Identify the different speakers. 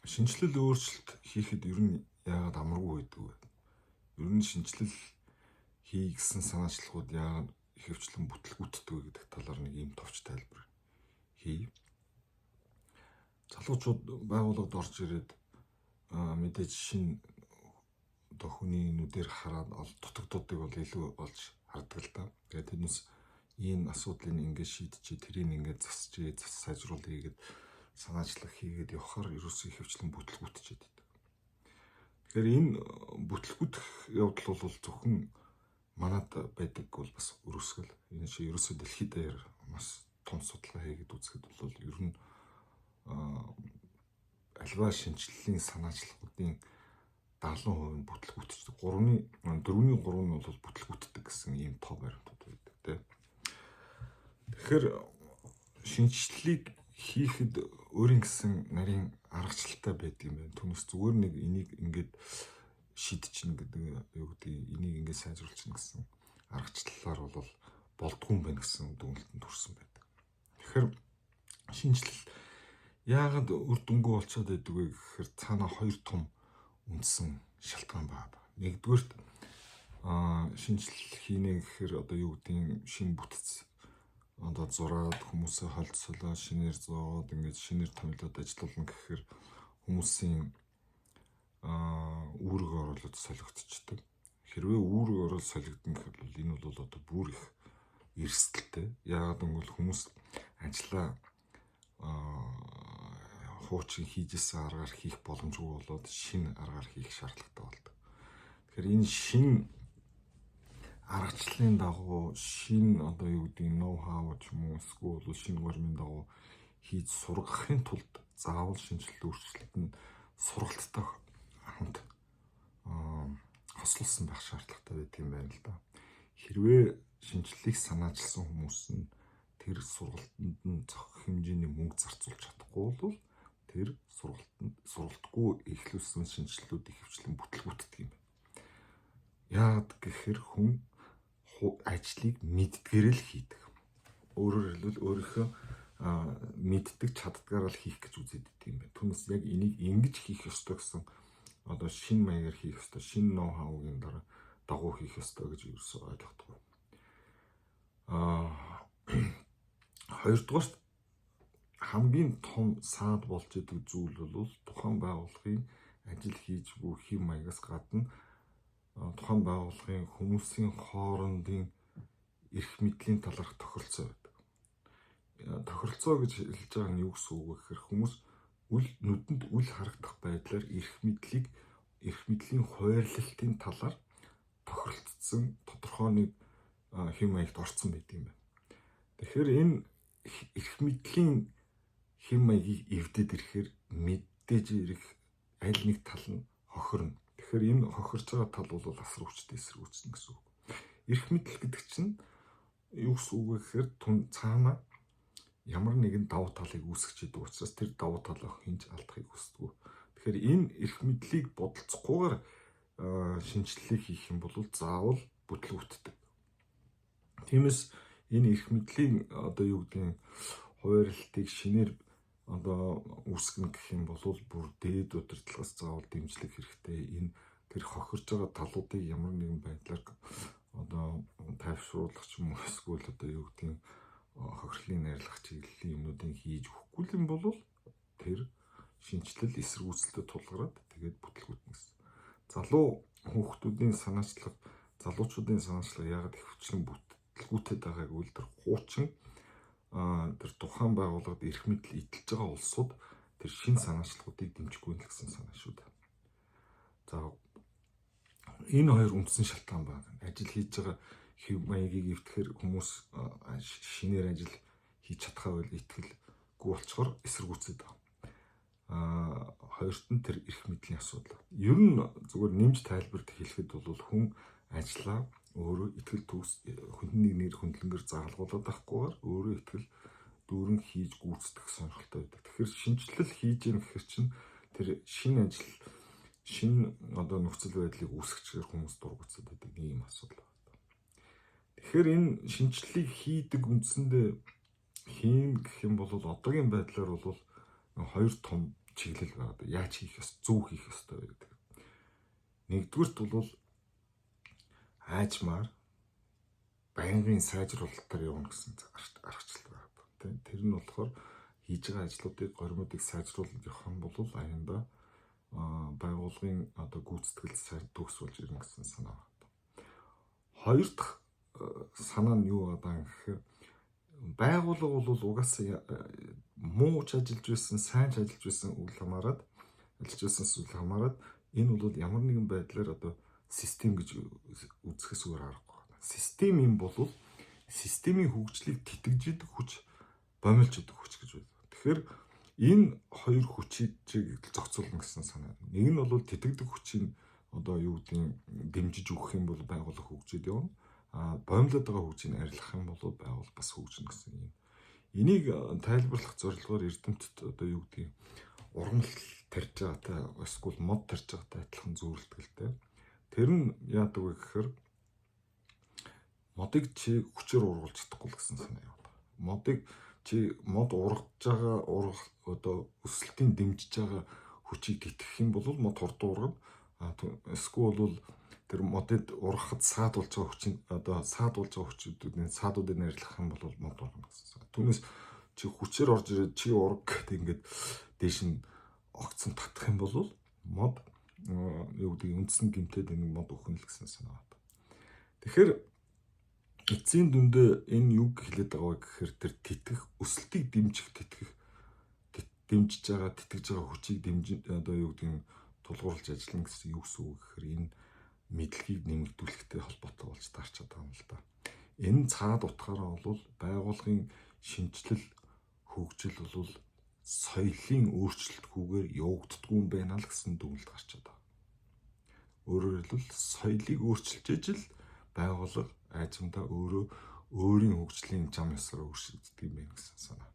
Speaker 1: шинжлэл өөрчлөлт хийхэд ер нь яагаад амаргүй байдаг вэ? Ер нь шинжлэл хий гэсэн санаачлагууд яагаад ихэвчлэн бүтлгүүтдэг вэ гэдэг талаар нэг юм товч тайлбар хий. Залуучууд байгууллагад орж ирээд мэдээж шинэ одоо хүний нүдээр хараад дутагдуудыг бол илүү олж хардаг л да. Тэгээд тэрнээс энэ асуудлыг ингээд шийдчихээ, тэрийг ингээд засчээ, зас сайжруулъя гэд санаачлах хийгээд явахаар ерөөсөө ихэвчлэн бүтлгүүтчихэд байдаг. Тэгэхээр энэ бүтлгүүдэх явдал бол зөвхөн манад байдаг бол бас өрөсгөл. Энэ шиг ерөөсөө дэлхийд даяар маш том судалгаа хийгээд үзэхэд бол ер нь альва шинжлэлийн санаачлагуудын 70% нь бүтлгүүтдэг. 4-ийн 3 нь бол бүтлгүүтдэг гэсэн ийм тоо баримтууд байдаг тийм. Тэгэхээр шинжлэлийг хийхэд өөрийн гэсэн нарийн аргачлалтай байдаг юм байна. Түүнээс зүгээр нэг энийг ингээд шийдчихнэ гэдэг юу гэдэг энийг ингээд сайжруулчихна гэсэн аргачлалаар бол болдгүй юм байна гэсэн дүгнэлтэнд хүрсэн байдаг. Тэгэхээр шинжлэл яагаад үр дүнгүй болчиход байдаг вэ гэхээр цаана хоёр том үндсэн шалтгаан байна. Нэгдүгээрт шинжлэл хийнэ гэхээр одоо юу гэдэг шинэ бүтц одоо зураад хүмүүсээ холцолоо шинээр зооод ингээд шинээр томилоод ажиллуулна гэхээр хүмүүсийн үүрэг оруулалт солигдчихдаг. Хэрвээ үүрэг оруулалт солигдно гэхэд энэ бол одоо бүр их эрсдэлтэй. Яагаад гэвэл хүмүүс ажиллаа хуучин хийжсэн аргаар хийх боломжгүй болоод шинэ аргаар хийх шаардлагатай болдог. Тэгэхээр энэ шинэ аргачлалын дагуу шинэ одоо юу гэдэг ноу хау ч юм уу эсвэл шинэ гормын дагуу хийж сургахын тулд заавал шинжлэл өөрчлөлт нь сургалттай хамт хослолсон байх шаардлагатай байдаг юм байна л да. Хэрвээ шинжлэлийг санаачилсан хүмүүс нь тэр сургалтанд нь зохих хэмжээний мөнгө зарцуулж чадахгүй бол тэр сургалтгүй эхлүүлсэн шинжлэлүүд ихэвчлэн бүтлгүүтдэг юм байна. Яагаад гэхээр хүн ажлыг мэддгээр л хийдэг. Өөрөөр хэлбэл өөрийнхөө мэддэг чаддгаар л хийх гэж үзээд байдаг юм байна. Түүнээс яг энийг ингэж хийх ёстой гэсэн одоо шинэ маягаар хийх ёстой, шинэ ноу хаугийн дагуу хийх ёстой гэж ерөөсөө ойлгохгүй. Хоёрдугаар хамгийн том саад болж идэг зүйл бол тухайн байгууллагын ажил хийж буй хэв маягаас гадна тухайн байгууллагын хүмүүсийн хоорондын эрх мэдлийн талаарх тохиролцоо байдаг. Тохиролцоо гэж хэлж байгаа нь юу гэсэн үг вэ гэхээр хүмүүс нүдэнд үл харагдах байдлаар эрх мэдлийн хуваарлалтын талаар тохиролцсон тодорхой нэг хэв маягт орцсон байдаг юм байна. Тэгэхээр энэ эрх мэдлийн хэв маягийг эвдээд ирэхээр мэдээж ирэх аль нэг тал нь хохирно. Тэгэхээр энэ хохирч байгаа тал бол асар хүчтэй эсэргүүцнэ гэсэн үг. Эрх мэдэл гэдэг чинь юу гэсэн үг вэ гэхээр цаана ямар нэгэн давуу талыг үүсгэж идэг учраас тэр давуу талаа хинж алдахыг хүсдэг. Тэгэхээр энэ эрх мэдлийг бодолцохгүйгээр шинжлэлийг хийх юм бол заавал бүтлгүүтдэг. Тиймээс энэ эрх мэдлийн одоо юу гэдэг хуваарлтыг шинээр одоо үүсгэн гэх юм бол бүр дээд удирдлагаас заавал дэмжлэг хэрэгтэй. Энэ тэр хохирж байгаа талуудыг ямар нэгэн байдлаар одоо тайвшруулах ч юм уу эсвэл одоо юу гэдэг хохирлын найрлах чиглэлийн юмнуудыг хийж өгөхгүй юм бол тэр шинжлэл эсэргүүцэлтэд тулгараад тэгээд бүтлгүүтнэ гэсэн. Залуучуудын санаачлал яагаад ихвчлэн бүтлгүүтэд байгааг үл тэр хуучин тэр тухайн байгууллагад эрх мэдэл эдэлж байгаа улсууд тэр шин санаачлагуудыг дэмжихгүй л гэсэн санаа шүү дээ. За энэ хоёр үндсэн шалтгаан байна. Ажил хийж байгаа хэв маягийг эвтгэхээр хүмүүс шинээр ажил хийж чадхаа байл итгэлгүй болчоор эсэргүүцээд байгаа. Хоёрт нь тэр эрх мэдлийн асуудал. Ер нь зүгээр нэмж тайлбарт хэлэхэд бол хүн ажиллаа өөрөө итгэл төгс хүнний нэр хөндлөнгөр заалгуулад авахгүйгээр өөрөө итгэл дүүрэн хийж гүйцэтгэх сонирхолтой байдаг. Тэгэхээр шинжлэл хийж юм гэхэр чинь тэр шинэ ажил шинэ одоо нөхцөл байдлыг үүсгэхээр хүмүүс дургуцаад байдаг ийм асуудал байна. Тэгэхээр энэ шинжлэлийг хийдэг үндсэндээ хийн гэх юм бол одоогийн байдлаар бол хоёр том чиглэл байгаа. Яаж хийх ёстой, зөв хийх ёстой гэдэг. Нэгдүгüрт бол аажмаар байнгын сайжруулалтаар явна гэсэн аргачлал байгаа. Тэр нь болохоор хийж байгаа ажлуудыг, горимуудыг сайжруулж явах нь бол аяндаа байгууллагын одоо гүйцэтгэл сайн төгс болж ирнэ гэсэн санаа байна. Хоёр дахь санаа нь юу байгаа юм гэхээр байгууллага бол угаасаа муу ч ажиллаж байсан, сайн ч ажиллаж байсан үйл хамааран энэ бол ямар нэгэн байдлаар одоо систем гэж үзэхээс өөр аргагүй байна. Систем юм бол системийн хөгжлийг тэтгэж идэх хүч, бомилж идэх хүч гэж байна. Тэгэхээр энэ хоёр хүчийг зохицуулна гэсэн санаа. Нэг нь бол тэтгэдэг хүчийг одоо юу гэдгийг дэмжиж өгөх юм бол байгууллага хөгжиж явна. Боомлоод байгаа хүчийг арилгах юм бол байгууллага бас хөгжинэ гэсэн юм. Энийг тайлбарлах зорилгоор Эрдэмтэд одоо юу гэдгийг ургамал тарьж байгаатай, эсвэл мод тарьж байгаатай адилхан зөвлөлтгөлтэй. Тэр нь яадаг вэ гэхээр модыг чи хүчээр ургуулж чадахгүй гэсэн санаа яваад. Мод ургаж байгаа одоо өсөлтийн дэмжиж байгаа хүчийг тэтгэх юм бол мод хурдан ургана. Эсвэл бол тэр модыг ургахад саадуулж байгаа хүчин одоо саадуулж байгаа саадуудыг арилгах юм бол мод ургана гэсэн. Түүнээс чи хүчээр орж ирээд чи ураг гэдэг ингээд дээш нь огцон татах юм бол мод юу гэдэг үндсэн гэмтээд энэ мод өхнө л гэсэн санаа байна. Тэгэхээр эцсийн дүндээ энэ юу хэлээд байгаа вэ гэхээр тэр тэтгэх өсөлтийг дэмжиж байгаа хүчийг одоо юу гэдэг тулгуурлаж ажиллана гэсэн юу гэсэн үг гэхээр энэ мэдлэгийг нэмэгдүүлэхтэй холбоотой болж таарч байгаа юм л да. Энэ цаад утгаараа бол байгууллагын шинжилэл хөгжил бол соёлын өөрчлөлтгүйгээр явагддаггүй юм байна л гэсэн дүгнэлт гарч байгаа. Өөрөөр хэлбэл соёлыг өөрчилж ижил байгууллага аажимдаа өөрийн хөгжлийн зам ёсоор өөрчлөгддөг юм байна гэсэн санаа.